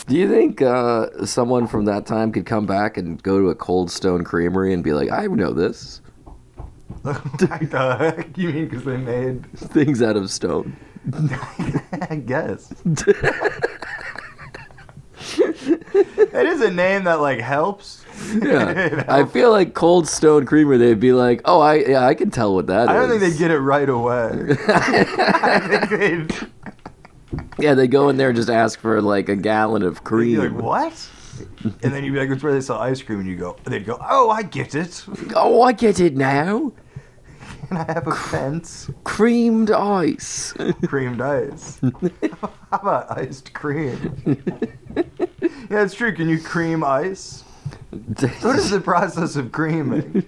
Do you think someone from that time could come back and go to a Cold Stone Creamery and be like, I know this? You mean because they made things out of stone? I guess. That is a name that like helps. Yeah, I feel like Cold Stone Creamery. They'd be like, "Oh, I can tell what that is." I don't think they'd get it right away. I think they'd. Yeah, they go in there and just ask for like a gallon of cream. You'd be like, what? And then you'd be like, "It's where they sell ice cream," and they'd go, "Oh, I get it. Oh, I get it now. Can I have a fence? Creamed ice. Creamed ice. How about iced cream? Yeah, it's true. Can you cream ice? What is the process of creaming?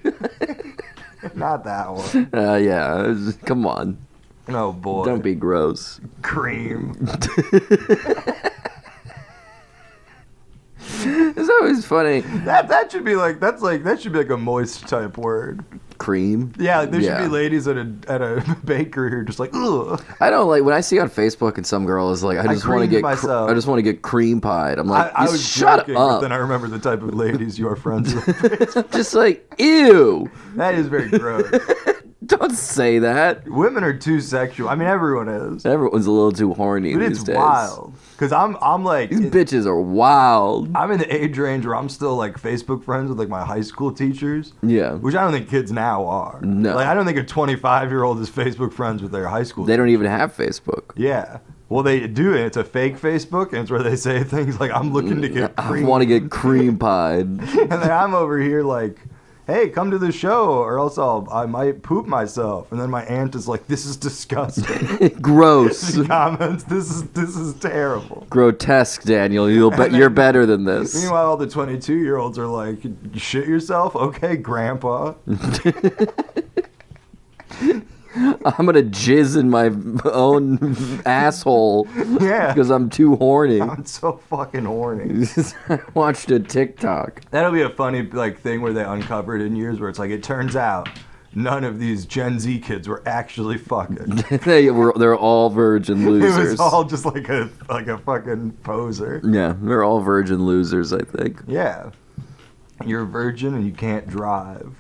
Not that one. Yeah. Come on. Oh boy. Don't be gross. Cream. It's always funny. That should be like that should be like a moist type word. Cream. Yeah, there should be ladies at a bakery who are just like, ugh. I don't like when I see on Facebook and some girl is like, I just want to get cream pied. I'm like, I was shut joking, up. But then I remember the type of ladies you are friends with. Just like, ew. That is very gross. Don't say that. Women are too sexual. I mean, everyone is. Everyone's a little too horny but these it's days. Wild. Because I'm like... These bitches are wild. I'm in the age range where I'm still, like, Facebook friends with, like, my high school teachers. Yeah. Which I don't think kids now are. No. Like, I don't think a 25-year-old is Facebook friends with their high school They don't even have Facebook. Yeah. Well, they do it. It's a fake Facebook, and it's where they say things like, I'm looking to get cream. I want to get cream pied. And then I'm over here like... Hey, come to the show, or else I might poop myself. And then my aunt is like, "This is disgusting." Gross. She comments, "This is terrible." Grotesque, Daniel. You're better than this. Meanwhile, all the 22-year-olds are like, "You shit yourself? Okay, Grandpa." I'm gonna jizz in my own asshole. Yeah. Because I'm too horny. I'm so fucking horny. I watched a TikTok. That'll be a funny like thing where they uncover it in years where it's like, it turns out none of these Gen Z kids were actually fucking. They're all virgin losers. It was all just like a fucking poser. Yeah, they're all virgin losers, I think. Yeah. You're a virgin and you can't drive.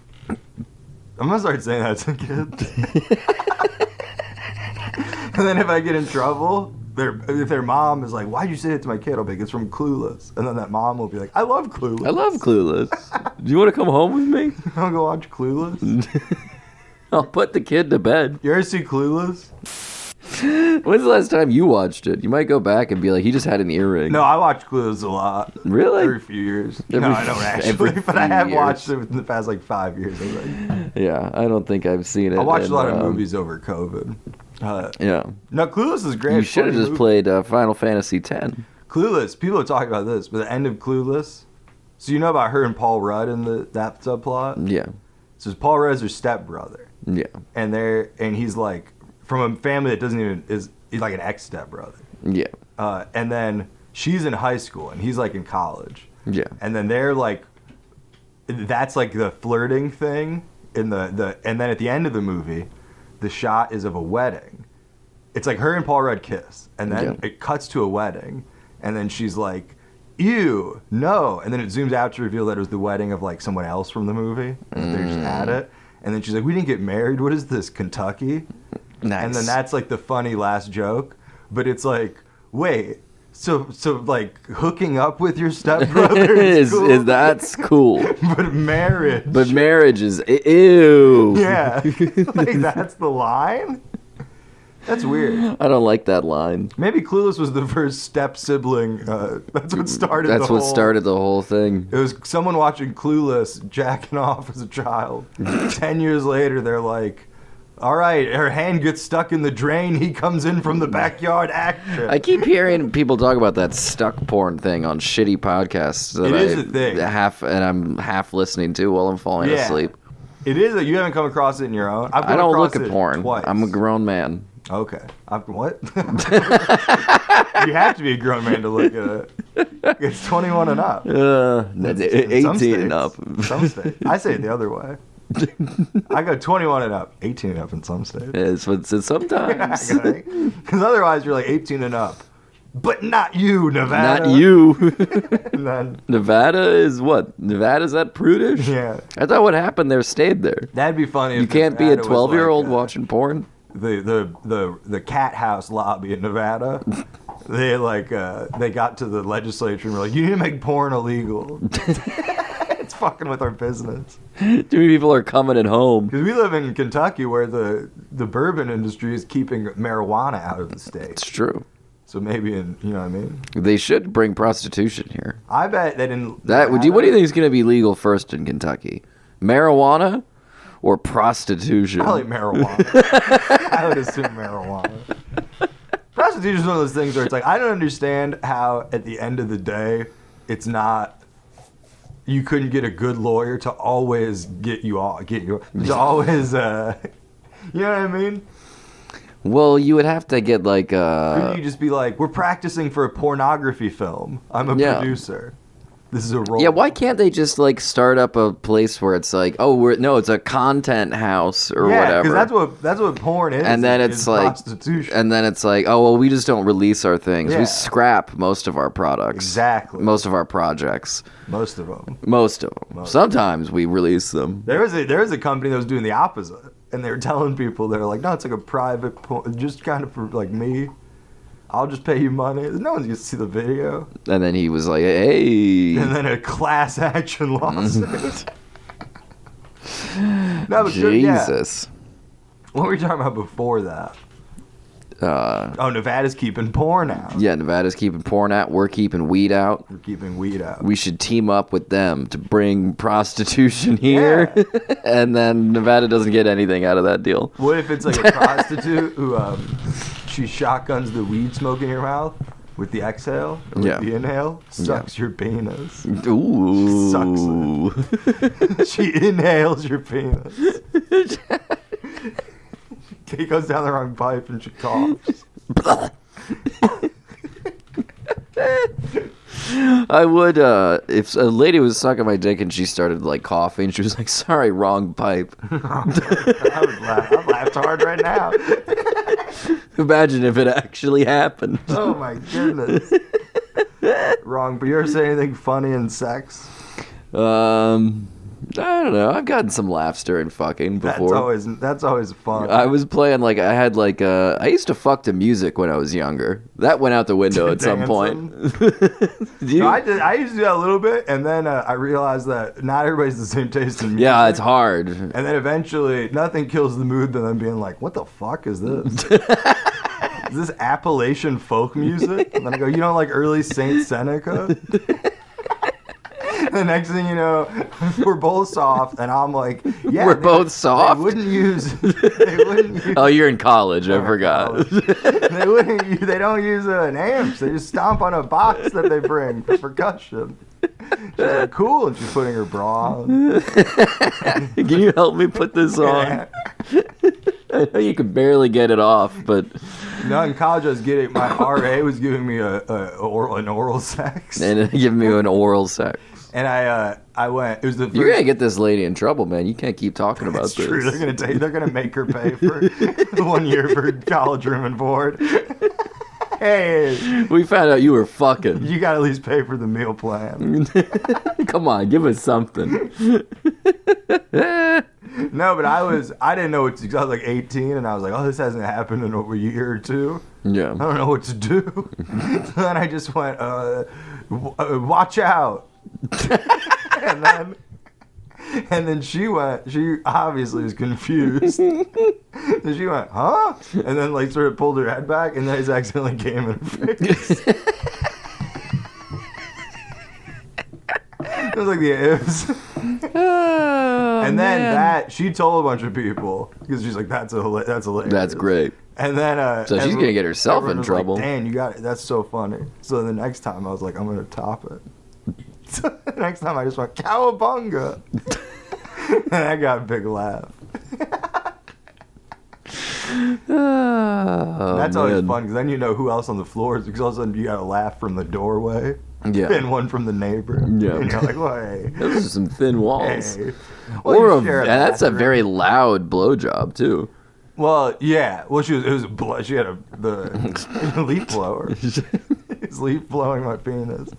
I'm gonna start saying that to kids. And then if I get in trouble, if their mom is like, "Why'd you say it to my kid?" I'll be like, "It's from Clueless." And then that mom will be like, "I love Clueless. I love Clueless. Do you want to come home with me? I'll go watch Clueless." I'll put the kid to bed. You ever see Clueless? When's the last time you watched it? You might go back and be like, he just had an earring. No, I watch Clueless a lot. Really? Every few years. No, I don't actually, but I have watched it within the past like 5 years. I think. Yeah, I don't think I've seen it. I watched a lot of movies over COVID. Yeah. No, Clueless is great. You should have just played Final Fantasy X. Clueless. People are talking about this, but the end of Clueless. So you know about her and Paul Rudd in that subplot? Yeah. So Paul Rudd's her stepbrother. Yeah. And he's like from a family that doesn't even he's like an ex-stepbrother. Yeah. And then she's in high school and he's like in college. Yeah. And then they're like, that's like the flirting thing in the and then at the end of the movie, the shot is of a wedding. It's like her and Paul Rudd kiss, and then it cuts to a wedding, and then she's like, "Ew, no," and then it zooms out to reveal that it was the wedding of like someone else from the movie. And they just had it, and then she's like, "We didn't get married. What is this, Kentucky?" Nice. And then that's like the funny last joke, but it's like, wait. So like hooking up with your stepbrother is cool. That's cool. But marriage is ew. Yeah. Like that's the line? That's weird. I don't like that line. Maybe Clueless was the first step sibling. That's what started the whole thing. It was someone watching Clueless jacking off as a child. 10 years later, they're like, all right, her hand gets stuck in the drain. He comes in from the backyard. Action. I keep hearing people talk about that stuck porn thing on shitty podcasts. That it is a thing. I'm half listening to while I'm falling asleep. It is. You haven't come across it in your own. I don't look at porn. Twice. I'm a grown man. Okay. What? You have to be a grown man to look at it. It's 21 and up. 18 and up. Some states. I say it the other way. I go 21 and up, 18 and up in some states. Yeah, it's sometimes. Because otherwise you're like 18 and up. but not you, Nevada. Not you. And then, Nevada is what? Nevada's that prudish? yeah. I thought what happened there stayed there. That'd be funny. You if can't be a Nevada was 12-year-old like, watching porn? the cat house lobby in Nevada. They they got to the legislature and were like, you need to make porn illegal. It's fucking with our business. Too many people are coming at home. Because we live in Kentucky where the bourbon industry is keeping marijuana out of the state. It's true. So maybe you know what I mean? They should bring prostitution here. I bet that in What do you think is going to be legal first in Kentucky? Marijuana or prostitution? Probably marijuana. I would assume marijuana. Prostitution is one of those things where it's like, I don't understand how at the end of the day, it's not, you couldn't get a good lawyer to always to always, you know what I mean? Well, you would have to get like Couldn't you just be like, we're practicing for a pornography film. I'm a producer. This is a role. Yeah, why can't they just like start up a place where it's like, it's a content house or whatever? Because that's what porn is. And then it's like prostitution. And then it's like, oh well, we just don't release our things. We scrap most of our products. Exactly. Most of our projects. Most of them. Sometimes we release them. There was a company that was doing the opposite, and they were telling people, they're like, no, it's like a private porn, just kind of for like me. I'll just pay you money. No one's gonna see the video. And then he was like, hey. And then a class action lawsuit. No, but Jesus. What were we talking about before that? Nevada's keeping porn out. Yeah, Nevada's keeping porn out. We're keeping weed out. We're keeping weed out. We should team up with them to bring prostitution here. Yeah. And then Nevada doesn't get anything out of that deal. What if it's like a prostitute who she shotguns the weed smoke in your mouth with the exhale or with the inhale, sucks your penis. Ooh. She sucks it. She inhales your penis. He goes down the wrong pipe and she coughs. I would, if a lady was sucking my dick and she started like coughing, she was like, sorry, wrong pipe. I would laugh. I laughed hard right now. Imagine if it actually happened. Oh my goodness. Wrong, but you ever say anything funny in sex? I don't know. I've gotten some laughs during fucking before. That's always fun. I was playing I used to fuck to music when I was younger. That went out the window at some point. I used to do that a little bit, and then I realized that not everybody's the same taste in music. Yeah, it's hard. And then eventually, nothing kills the mood than them being like, what the fuck is this? Is this Appalachian folk music? And then I go, you don't like early Saint Seneca? The next thing you know, we're both soft, and I'm like, yeah. We're both soft? They wouldn't use. Oh, you're in college. I forgot. They don't use an amps. They just stomp on a box that they bring for percussion. She's like, cool, and she's putting her bra on. Can you help me put this on? I know you can barely get it off, but... No, in college I was getting, my RA was giving me an oral sex. And giving me an oral sex. And I went. It was the first. You're gonna get this lady in trouble, man. You can't keep talking about this. True. They're gonna make her pay for 1 year for college room and board. Hey, we found out you were fucking. You gotta at least pay for the meal plan. Come on, give us something. No, but I didn't know what to do. I was like 18, and I was like, oh, this hasn't happened in over a year or two. Yeah. I don't know what to do. Then I just went, watch out. and then she obviously was confused. And she went, huh? And then like sort of pulled her head back, and then it accidentally came in her face. It was like the ifs. Oh, and then man. she told a bunch of people because she's like, that's hilarious. That's great. And then so she's gonna get herself in trouble. Like, Dan, you got it. That's so funny. So the next time I was like, I'm gonna top it. So the next time I just went cowabunga, and I got a big laugh. That's always fun because then you know who else on the floor is, because all of a sudden you got a laugh from the doorway. Yeah. And one from the neighbor. Yeah. And you're like, well, hey. Those are some thin walls. Hey. Well, that's a very loud blowjob too. Well, yeah. Well, she had the leaf blower. He's leaf blowing my penis.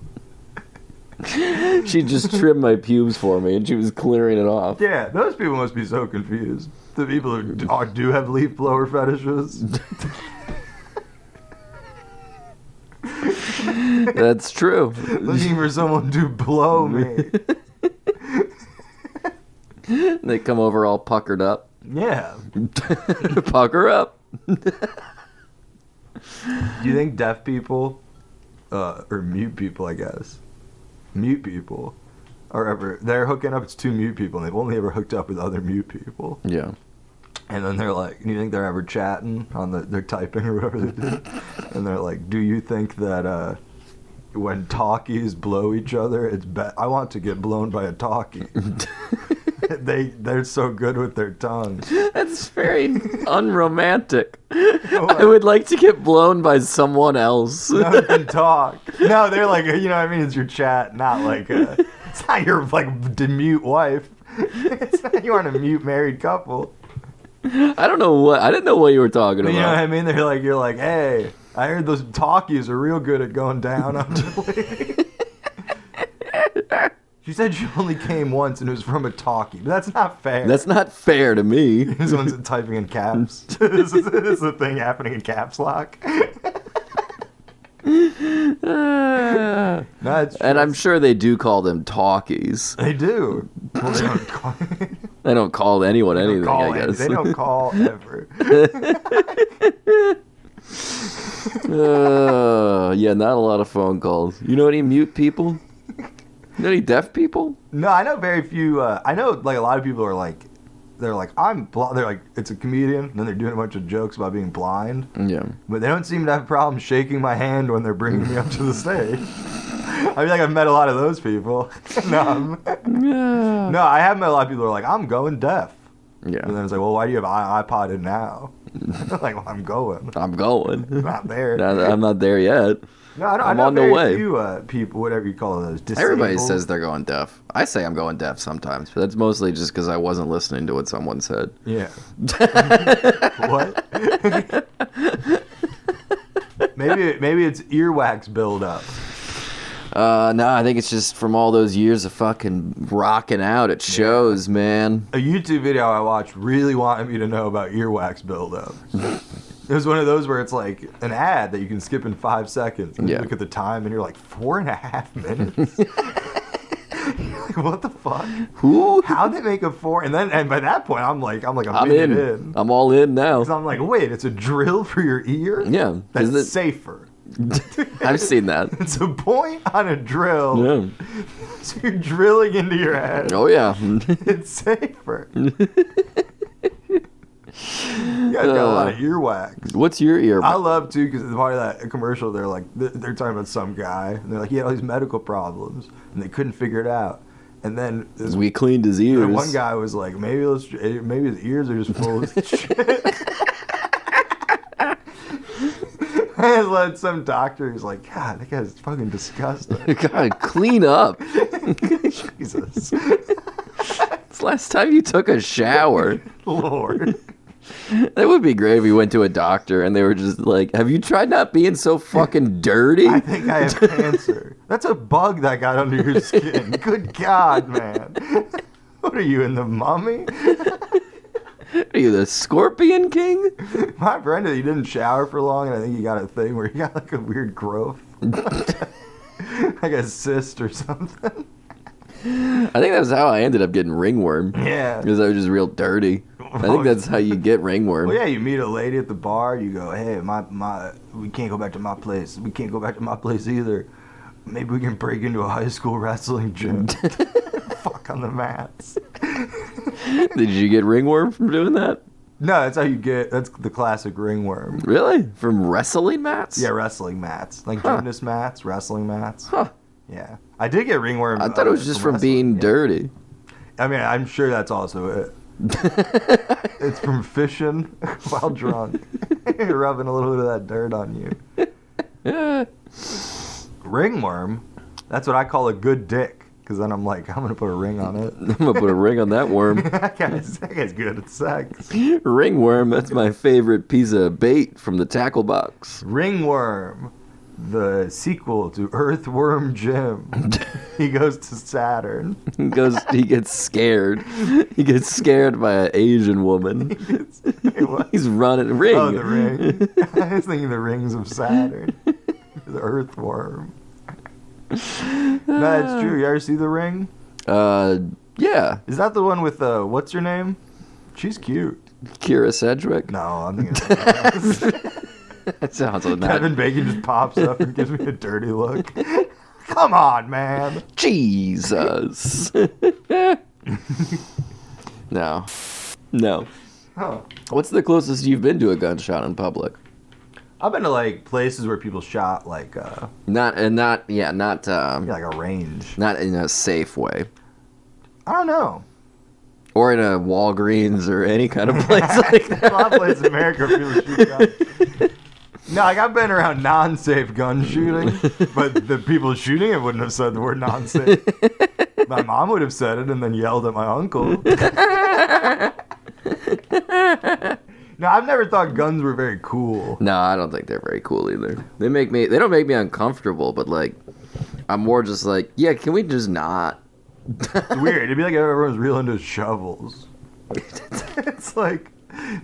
She just trimmed my pubes for me, and she was clearing it off. Yeah, those people must be so confused. The people who do have leaf blower fetishes. That's true. Looking for someone to blow me. They come over all puckered up. Yeah. Pucker up. Do you think deaf people, or mute people, I guess, mute people, they're hooking up, it's two mute people, and they've only ever hooked up with other mute people. Yeah. And then they're like, do you think they're ever chatting they're typing or whatever they do? And they're like, do you think that when talkies blow each other, I want to get blown by a talkie. They're so good with their tongues. That's very unromantic. I would like to get blown by someone else. No, you can talk. No, they're like, you know what I mean? It's your chat, not like, it's not your, like, mute wife. It's not, you aren't a mute married couple. I didn't know what you were talking about. You know what I mean? You're like, hey, I heard those talkies are real good at going down on the lady. She said she only came once and it was from a talkie, but that's not fair. That's not fair to me. This one's typing in caps. This is a thing happening in caps lock. No, And I'm sure they do call them talkies. They do. Well, they don't call, They don't call anyone anything, I guess. They don't call ever. Yeah, not a lot of phone calls. You know any mute people? You know any deaf people? No, I know very few. I know like a lot of people are like, they're like, they're like, it's a comedian, and then they're doing a bunch of jokes about being blind. Yeah. But they don't seem to have a problem shaking my hand when they're bringing me up to the stage. I feel like I've met a lot of those people. No, I have met a lot of people who are like, I'm going deaf. Yeah. And then it's like, well, why do you have iPod in now? Like, well, I'm going. I'm going. I'm not there. I'm not there yet. No, I I'm know on the very way. few people, whatever you call those, disabled. Everybody says they're going deaf. I say I'm going deaf sometimes, but that's mostly just because I wasn't listening to what someone said. Yeah. What? Maybe it's earwax buildup. No, I think it's just from all those years of fucking rocking out at shows, man. A YouTube video I watched really wanted me to know about earwax buildup. It was one of those where it's like an ad that you can skip in 5 seconds. And you look at the time and you're like, 4.5 minutes? You're like, what the fuck? Who? How'd they make a 4? And by that point, I'm I'm in. I'm all in now. So I'm like, wait, it's a drill for your ear? Yeah. That's safer. I've seen that. It's a point on a drill. Yeah. So you're drilling into your head. Oh, yeah. It's safer. You guys got a lot of earwax. What's your ear? I love too because part of that commercial, they're like they're talking about some guy and they're like he had all these medical problems and they couldn't figure it out. And then We cleaned his ears. one guy was like, maybe his ears are just full of shit. And let some doctor who's like, God, that guy's fucking disgusting. God, clean up. Jesus, It's last time you took a shower. Lord. That would be great if you went to a doctor and they were just like, have you tried not being so fucking dirty? I think I have cancer. That's a bug that got under your skin. Good God, man. What are you, in the Mummy? Are you the Scorpion King? My friend, he didn't shower for long, and I think he got a thing where he got like a weird growth. Like a cyst or something. I think that's how I ended up getting ringworm. Yeah. Because I was just real dirty. I think that's how you get ringworm. Well, yeah, you meet a lady at the bar, you go, hey, we can't go back to my place. We can't go back to my place either. Maybe we can break into a high school wrestling gym. Fuck on the mats. Did you get ringworm from doing that? No, that's the classic ringworm. Really? From wrestling mats? Yeah, wrestling mats. Like gymnast mats, wrestling mats. Huh. Yeah. I did get ringworm. I thought it was just from being dirty. I mean, I'm sure that's also it. It's from fishing while drunk. You're rubbing a little bit of that dirt on you. Ringworm? That's what I call a good dick. Because then I'm like, I'm going to put a ring on it. I'm going to put a ring on that worm. that guy's good at sex. Ringworm, that's my favorite piece of bait from the tackle box. Ringworm. the sequel to Earthworm Jim. He goes to Saturn. He gets scared. He gets scared by an Asian woman. He's running. Ring. Oh, the ring. I was thinking the rings of Saturn. The earthworm. No, that's true. You ever see The Ring? Yeah. Is that the one with, what's her name? She's cute. Kira Sedgwick? No, I'm thinking of That sounds like Kevin Bacon just pops up and gives me a dirty look. Come on, man. Jesus. No. Huh. What's the closest you've been to a gunshot in public? I've been to like places where people shot like Not like a range. not in a safe way. I don't know. Or in a Walgreens or any kind of place like that. A lot of places in America where people shoot guns. No, like I've been around non-safe gun shooting, but the people shooting it wouldn't have said the word non-safe. My mom would have said it and then yelled at my uncle. No, I've never thought guns were very cool. No, I don't think they're very cool either. They don't make me uncomfortable, but like I'm more just like, yeah, can we just not? It's weird. It'd be like everyone's real into shovels. It's like,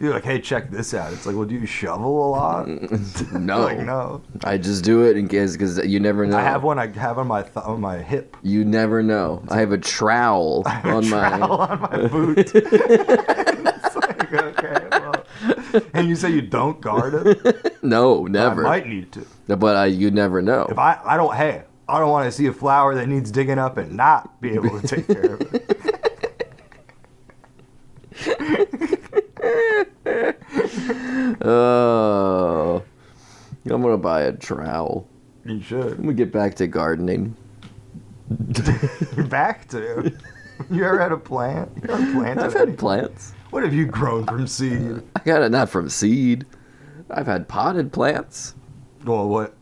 you're like, hey, check this out. It's like, well, do you shovel a lot? No. Like, no. I just do it in case, because you never know. I have one I have on my hip. You never know. I have a trowel on my boot. It's like, okay, well. And you say you don't guard it? No, never. I might need to. But you never know. If I don't want to see a flower that needs digging up and not be able to take care of it. Oh, I'm gonna buy a trowel. You should. I'm gonna get back to gardening. Back to? You ever had a plant? You ever planted I've had plants. What have you grown from seed? I got it not from seed. I've had potted plants. Well, what?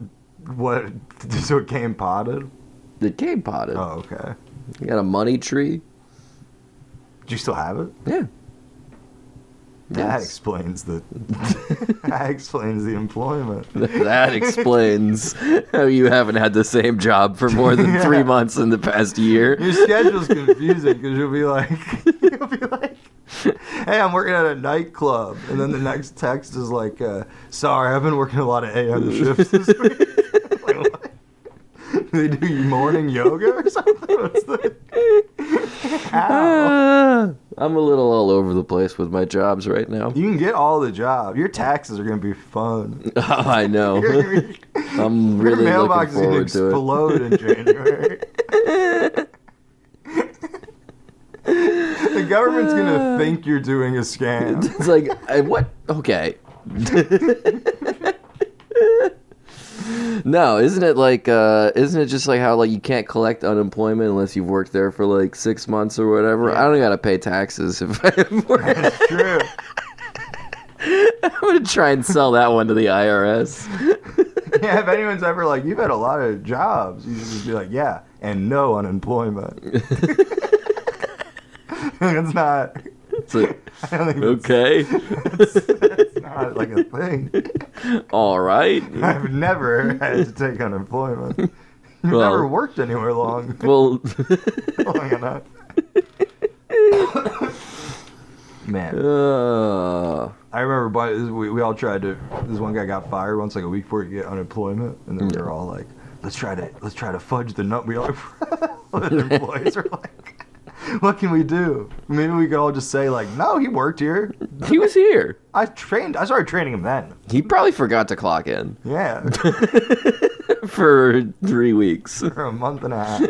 So it came potted? It came potted. Oh, okay. I got a money tree. Do you still have it? Yeah. That Yes. explains the employment. That explains how you haven't had the same job for more than 3 months in the past year. Your schedule's confusing because you'll be like, hey, I'm working at a nightclub, and then the next text is like, sorry, I've been working a lot of AM shifts this week. Like, what? They do morning yoga or something? What's the... How? I'm a little all over the place with my jobs right now. You can get all the jobs. Your taxes are going to be fun. Oh, I know. I'm really Your looking mailbox is going forward to to explode in January. The government's going to think you're doing a scam. It's like, what? Okay. No, isn't it just like how like you can't collect unemployment unless you've worked there for like 6 months or whatever? Yeah. I don't gotta pay taxes if I have worked. That's true. I'm gonna try and sell that one to the IRS. Yeah, if anyone's ever like, you've had a lot of jobs, you should just be like, yeah, and no unemployment. It's not. It's like, I don't think okay. that's not like a thing. All right. I've never had to take unemployment. You've Well- never worked anywhere long Well, enough. Man, I remember we all tried to. This one guy got fired once, like a week before he get unemployment, and then we were all like, let's try to fudge the number. We all the employees are like, what can we do? Maybe we could all just say like, no, he worked here. he was here. I started training him then. He probably forgot to clock in Yeah, for 3 weeks. for a month and a half.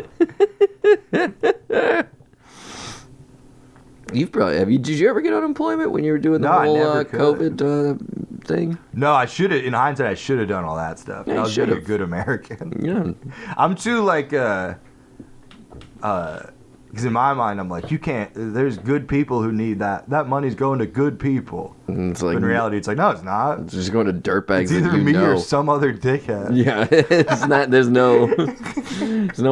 Did you ever get unemployment when you were doing the No, I whole never could. COVID thing? No, I should have. In hindsight, I should have done all that stuff. Yeah, I you was being a should've. good American. Yeah. I'm too like Because in my mind, I'm like, you can't. There's good people who need that. That money's going to good people. And it's like, In reality, it's like, no, it's not. it's just going to dirtbags. It's either that you me know. or some other dickhead. Yeah, it's not. There's no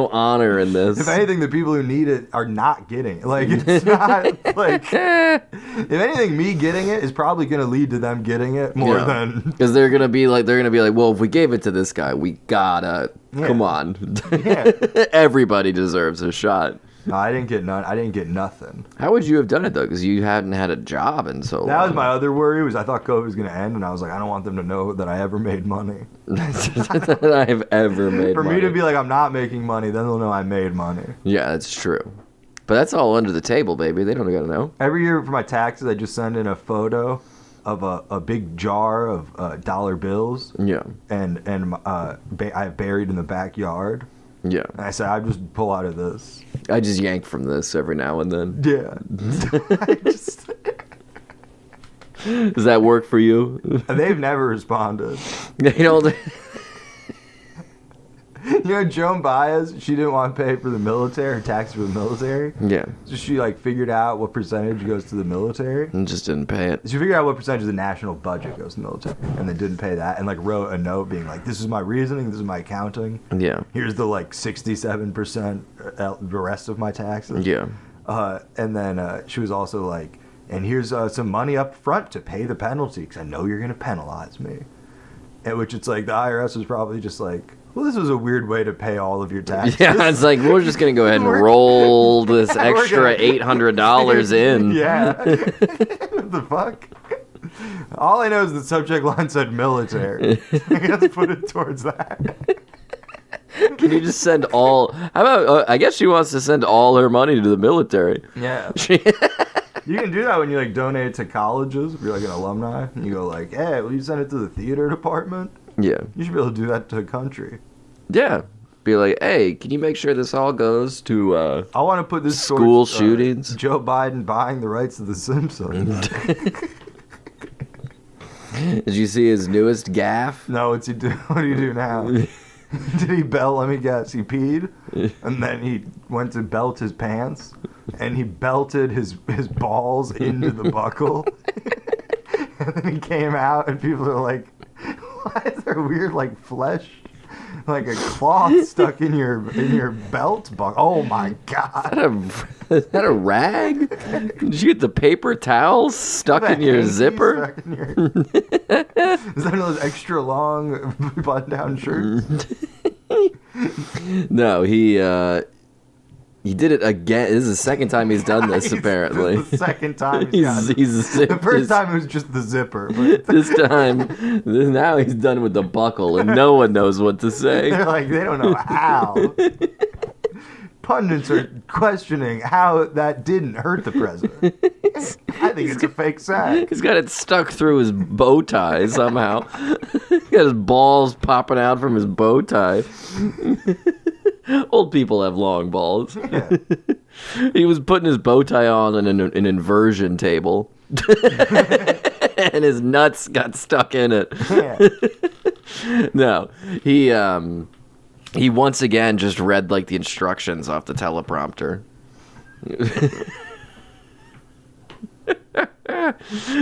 honor in this. If anything, the people who need it are not getting it. Like, it's not like. If anything, me getting it is probably going to lead to them getting it more than. Because they're gonna be like, well, if we gave it to this guy, we gotta. Yeah. Come on. Yeah. Everybody deserves a shot. No, I didn't get none. I didn't get nothing. How would you have done it though? Because you hadn't had a job in so long. That was my other worry. Was I thought COVID was going to end, and I was like, I don't want them to know that I ever made money. that I've ever made. For money. me to be like, I'm not making money, then they'll know I made money. Yeah, that's true. But that's all under the table, baby. They don't gotta know. Every year for my taxes, I just send in a photo of a big jar of dollar bills. Yeah. And I have buried in the backyard. Yeah. And I said, I just pull out of this. I just yank from this every now and then. Yeah. I just, Does that work for you? they've never responded. You know. You know, Joan Baez, she didn't want to pay for the military, her taxes for the military. Yeah. So she like figured out what percentage goes to the military. And just didn't pay it. She figured out what percentage of the national budget goes to the military, and then didn't pay that, and like wrote a note being like, "This is my reasoning. This is my accounting. Yeah. Here's the like 67% the rest of my taxes." Yeah. And then she was also like, "And here's some money up front to pay the penalty, because I know you're gonna penalize me." At which it's like the IRS was probably just like, well, this was a weird way to pay all of your taxes. Yeah, it's like, we're just going to go ahead and roll this extra $800 in. Yeah. What the fuck? All I know is the subject line said military. I have to put it towards that. Can you just send all... How about... I guess she wants to send all her money to the military. Yeah. You can do that when you like donate it to colleges. If you're like an alumni, and you go like, "Hey, will you send it to the theater department?" Yeah. You should be able to do that to a country. Yeah. Be like, hey, can you make sure this all goes to I want to put this school towards, shootings? Joe Biden buying the rights to The Simpsons. Did you see his newest gaffe? No, what's he do? What do you do now? Did he belt? Let me guess. He peed, and then he went to belt his pants, and he belted his balls into the buckle, and then he came out, and people are like, "Why is there weird like flesh, like a cloth stuck in your belt buckle?" Oh my god! Is that a rag? Did you get the paper towels stuck in your zipper? Stuck in your... Is that one of those extra long button-down shirts? No, he did it again. This is the second time he's done this, apparently. This is the second time he's done it. The first time it was just the zipper. But This time, now he's done with the buckle, and no one knows what to say. they're like, they don't know how. Pundits are questioning how that didn't hurt the president. I think it's a fake sack. He's got it stuck through his bow tie somehow. He's got his balls popping out from his bow tie. Old people have long balls. Yeah. He was putting his bow tie on an inversion table. And his nuts got stuck in it. Yeah. No, he once again just read like the instructions off the teleprompter.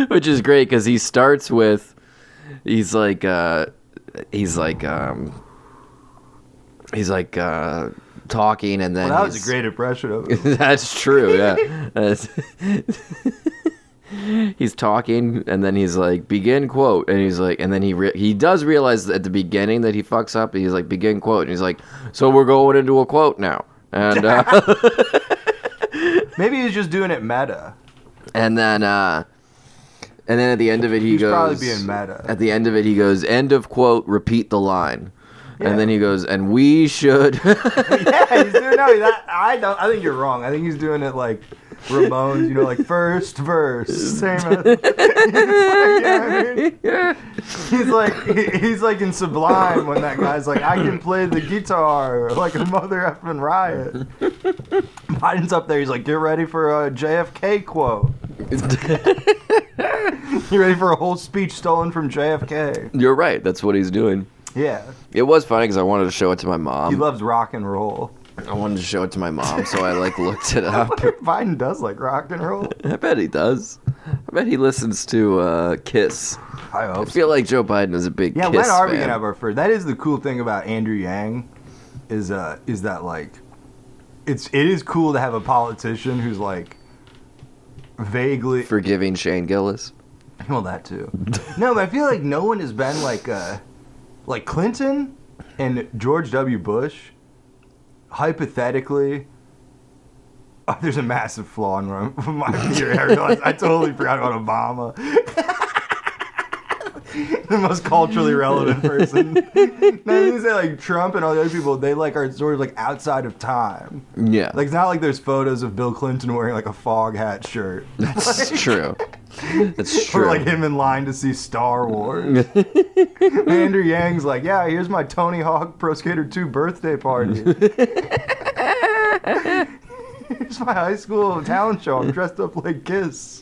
Which is great because he starts with he's like talking, and then Well, that was a great impression of it. That's true, yeah. He's talking, and then he's like, begin quote, and he's like, and then he does realize at the beginning that he fucks up, and he's like, begin quote, and he's like, so we're going into a quote now, and Maybe he's just doing it meta. and then at the end of it he He's goes, probably being meta. At the end of it he goes, end of quote, repeat the line. Yeah. And then he goes, and we should. Yeah, he's doing that. I think you're wrong. I think he's doing it like Ramones, you know, like first verse, same as. He's like in Sublime when that guy's like, I can play the guitar like a mother effing riot. Biden's up there. He's like, get ready for a JFK quote. You ready for a whole speech stolen from JFK? You're right. That's what he's doing. Yeah. It was funny because I wanted to show it to my mom. He loves rock and roll. I wanted to show it to my mom, so I looked it I up. wonder if Biden does like rock and roll. I bet he does. I bet he listens to Kiss. I I hope so. feel like Joe Biden is a big Yeah, Kiss when are we fan. gonna have our first? That is the cool thing about Andrew Yang, is that like, it is cool to have a politician who's like, vaguely. Forgiving Shane Gillis. Well, that too. No, but I feel like no one has been like Clinton and George W. Bush. Hypothetically, there's a massive flaw in my theory. I realized I totally forgot about Obama. The most culturally relevant person. No, you say like Trump and all the other people, they like are sort of like outside of time. Yeah. Like it's not like there's photos of Bill Clinton wearing like a fog hat shirt. That's true. That's true. Or like him in line to see Star Wars. Andrew Yang's like, yeah, here's my Tony Hawk Pro Skater 2 birthday party. Here's my high school talent show. I'm dressed up like Kiss.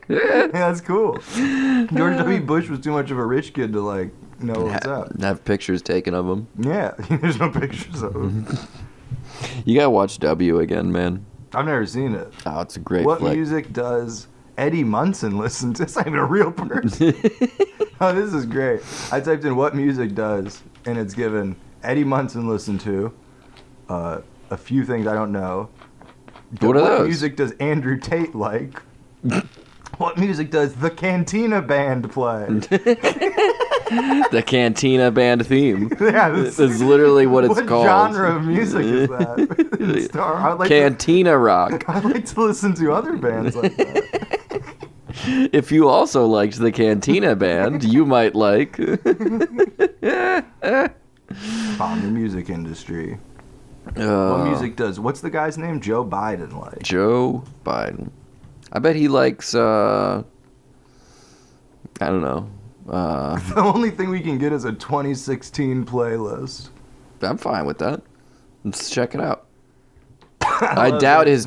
Yeah, that's cool. George W. Bush was too much of a rich kid to like know what's up. Have pictures taken of him. Yeah, there's no pictures of him. You gotta watch W again, man. I've never seen it. Oh, it's a great What flick. music does Eddie Munson listen to? It's not even a real person. Oh, this is great. I typed in what music does, and it's given Eddie Munson listen to, a few things I don't know. What are What those? music does Andrew Tate like? What music does the Cantina Band play? The Cantina Band theme. Yeah, This is literally what it's what called. genre of music is that? I'd like Cantina Rock. I'd like to listen to other bands like that. If you also liked the Cantina Band, you might like. On the music industry. What music does? What's the guy's name? Joe Biden like? Joe Biden. I bet he likes. I don't know. The only thing we can get is a 2016 playlist. I'm fine with that. Let's check it out. I doubt his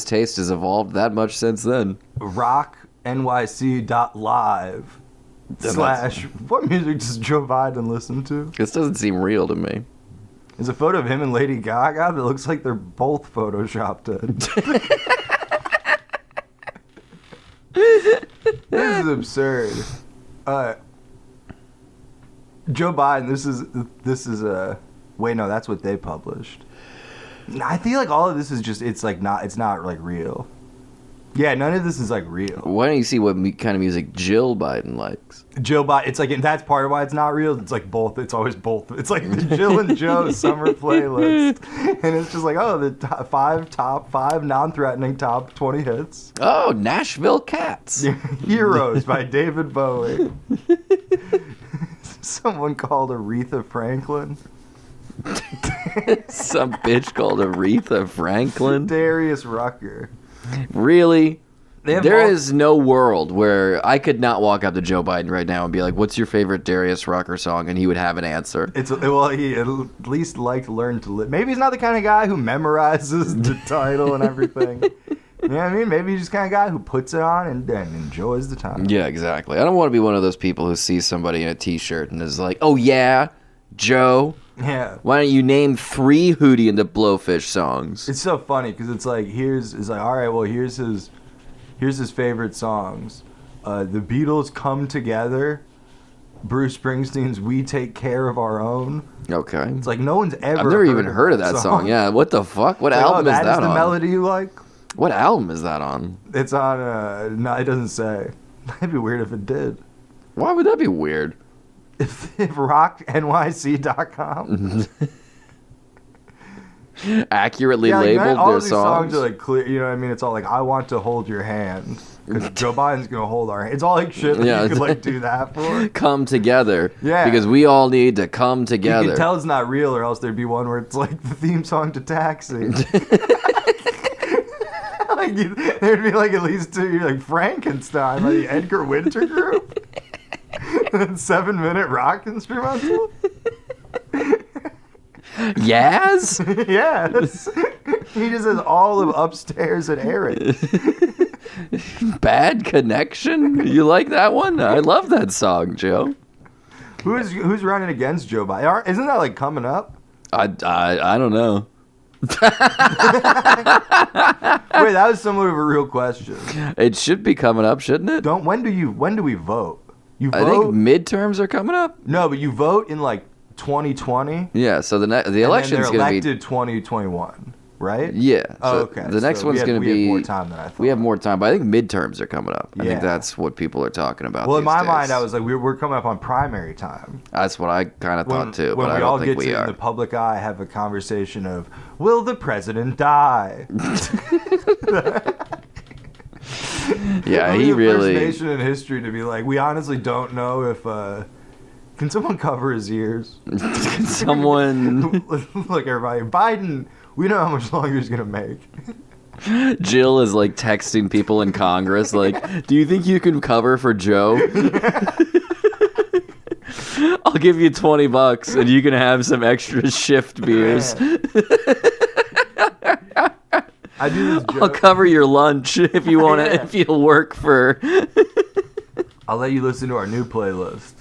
taste has evolved that much since then. rocknyc.live / what music does Joe Biden listen to? This doesn't seem real to me. There's a photo of him and Lady Gaga that looks like they're both photoshopped in. This is absurd. Joe Biden, this is wait, no, that's what they published. I feel like all of this is just, it's not like real. Yeah, none of this is like real. Why don't you see what kind of music Jill Biden likes? Joe Biden, it's like, and that's part of why it's not real. It's like both. It's always both. It's like the Jill and Joe summer playlist, and it's just like, oh, the top five non-threatening top 20 hits. Oh, Nashville Cats. Heroes by David Bowie. Someone called Aretha Franklin. Some bitch called Aretha Franklin. Darius Rucker. Really? There all- is no world where I could not walk up to Joe Biden right now and be like, what's your favorite Darius Rucker song? And he would have an answer. Well, he at least learned to live. Maybe he's not the kind of guy who memorizes the title and everything. You know what I mean? Maybe he's just the kind of guy who puts it on and enjoys the time. Yeah, exactly. I don't want to be one of those people who sees somebody in a t-shirt and is like, oh yeah, Joe, Yeah. why don't you name 3 Hootie and the Blowfish songs? It's so funny because it's like, all right, well, here's his favorite songs. The Beatles' Come Together, Bruce Springsteen's We Take Care of Our Own. Okay. It's like no one's ever I've never even heard of that song. Yeah, what the fuck? What Like, album is that that is the on? melody you like? What album is that on? It's on, no, it doesn't say. That'd be weird if it did. Why would that be weird? If rocknyc.com. Accurately Like, labeled all their of these songs are like clear, you know what I mean? It's all like, I want to hold your hand. Because Joe Biden's going to hold our hand. It's all like shit that Yeah. you could like do that for. Come together. Yeah. Because we all need to come You together. can tell it's not real, or else there'd be one where it's like the theme song to Taxi. Like there'd be like at least 2, like Frankenstein by the Edgar Winter Group. And 7-minute rock instrumental. Yaz? Yes. He just has all of Upstairs and Eric. Bad Connection? You like that one? I love that song, Joe. Who's running against Joe Biden? Isn't that like coming up? I don't know. Wait, that was somewhat of a real question. It should be coming up, shouldn't it? When do we vote? You I think midterms are coming up. No, but you vote in like 2020. Yeah, so the election's going to be elected 2021, right? Yeah. Oh, So okay. the next one's going to be. We have more time than I thought. We have more time, but I think midterms are coming up. I Yeah. think that's what people are talking about. Well, in my days. mind, I was like, we're coming up on primary time. That's what I kind of thought too, When but I we all don't get think we to in are. the public eye have a conversation of, will the president die? Yeah, We'll be he the really. First nation in history to be like, we honestly don't know if. Can someone cover his ears? Someone. Look, everybody, Biden. We know how much longer he's gonna make. Jill is like texting people in Congress, like, "Do you think you can cover for Joe? I'll give you $20 and you can have some extra shift beers. I do this I'll joke. cover your lunch if you want to. Yeah. If you'll work for." I'll let you listen to our new playlist.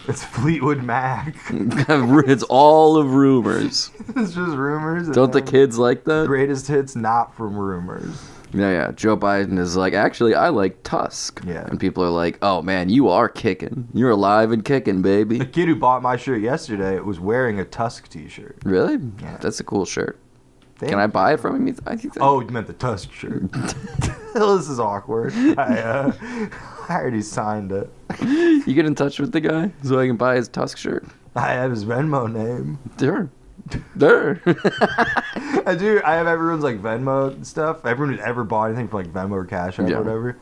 It's Fleetwood Mac. It's all of rumors. It's just rumors. Don't the kids like that? Greatest hits not from rumors. Yeah. Joe Biden is like, actually, I like Tusk. Yeah. And people are like, oh man, you are kicking. You're alive and kicking, baby. The kid who bought my shirt yesterday was wearing a Tusk t-shirt. Really? Yeah. That's a cool shirt. Thank Can I you. buy it from him? I think. Oh, you meant the Tusk shirt. This is awkward. I already signed it. You get in touch with the guy so I can buy his Tusk shirt. I have his Venmo name. There. I do. I have everyone's like Venmo stuff. Everyone who's ever bought anything from like Venmo or Cash App Yeah. or whatever.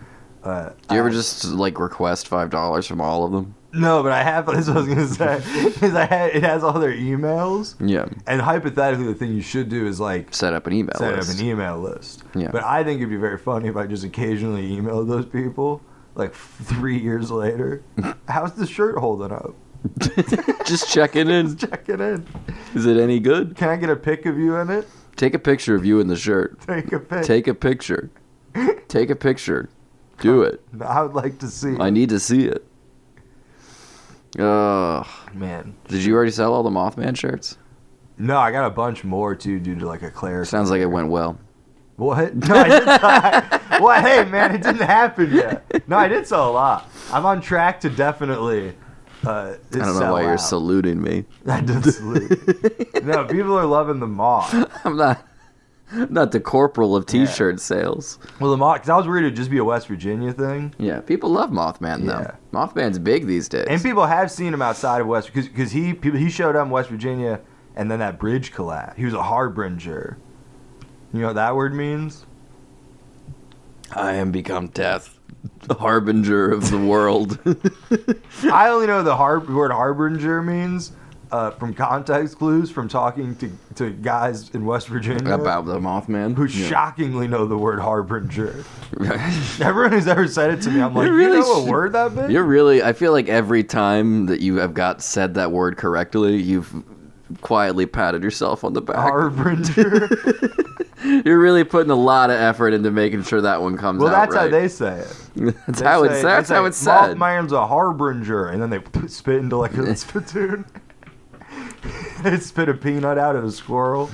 Do you ever just like request $5 from all of them? No, but I have. That's what I was gonna say. Because it has all their emails. Yeah. And hypothetically, the thing you should do is like Set up an email set list. up an email list. Yeah. But I think it'd be very funny if I just occasionally emailed those people, like 3 years later. How's the shirt holding up? Just checking in. Just check it in. Is it any good? Can I get a pic of you in it? Take a picture of you in the shirt. Take a pic. Take a picture. Take a picture. Do it. I would like to see. I need to see it. Ugh. Man. Did you already sell all the Mothman shirts? No, I got a bunch more too due to like a cleric. Sounds like it went well. What? No, I did not. Well, hey, man, it didn't happen yet. No, I did sell a lot. I'm on track to definitely. I don't know why you're saluting me. I did salute. No, people are loving the moth. I'm not the corporal of T-shirt sales. Well, the moth, because I was worried it'd just be a West Virginia thing. Yeah, people love Mothman though. Yeah. Mothman's big these days. And people have seen him outside of West, because he showed up in West Virginia, and then that bridge collapsed. He was a harbinger. You know what that word means? I am become death, the harbinger of the world. I only know the word harbinger means from context clues from talking to guys in West Virginia About the Mothman. who shockingly know the word harbinger. Everyone who's ever said it to me, I'm like, You're really you know a word that big? You're really. I feel like every time that you have said that word correctly, you've quietly patted yourself on the back. Harbinger. You're really putting a lot of effort into making sure that one comes Well, out that's how right. they say it. That's They how say- it's. That's they how say, it's said. Mothman's a harbinger, and then they spit into like a spittoon. They spit a peanut out at a squirrel.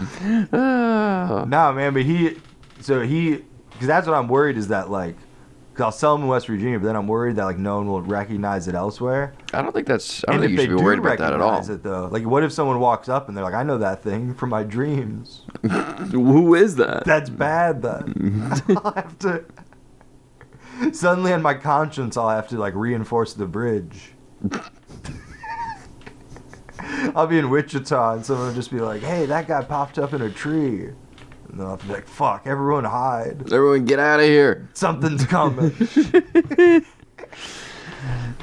Ah. No, man, but because that's what I'm worried is that like, because I'll sell them in West Virginia, but then I'm worried that like no one will recognize it elsewhere. I don't think that's. I And don't think if you should they be worried do about that at all. recognize it though, like what if someone walks up and they're like, I know that thing from my dreams. Who is that? That's bad then. I'll have to. Suddenly, on my conscience, I'll have to like reinforce the bridge. I'll be in Wichita and someone will just be like, hey, that guy popped up in a tree. And then I'll be like, fuck, everyone hide. Everyone, get out of here. Something's coming.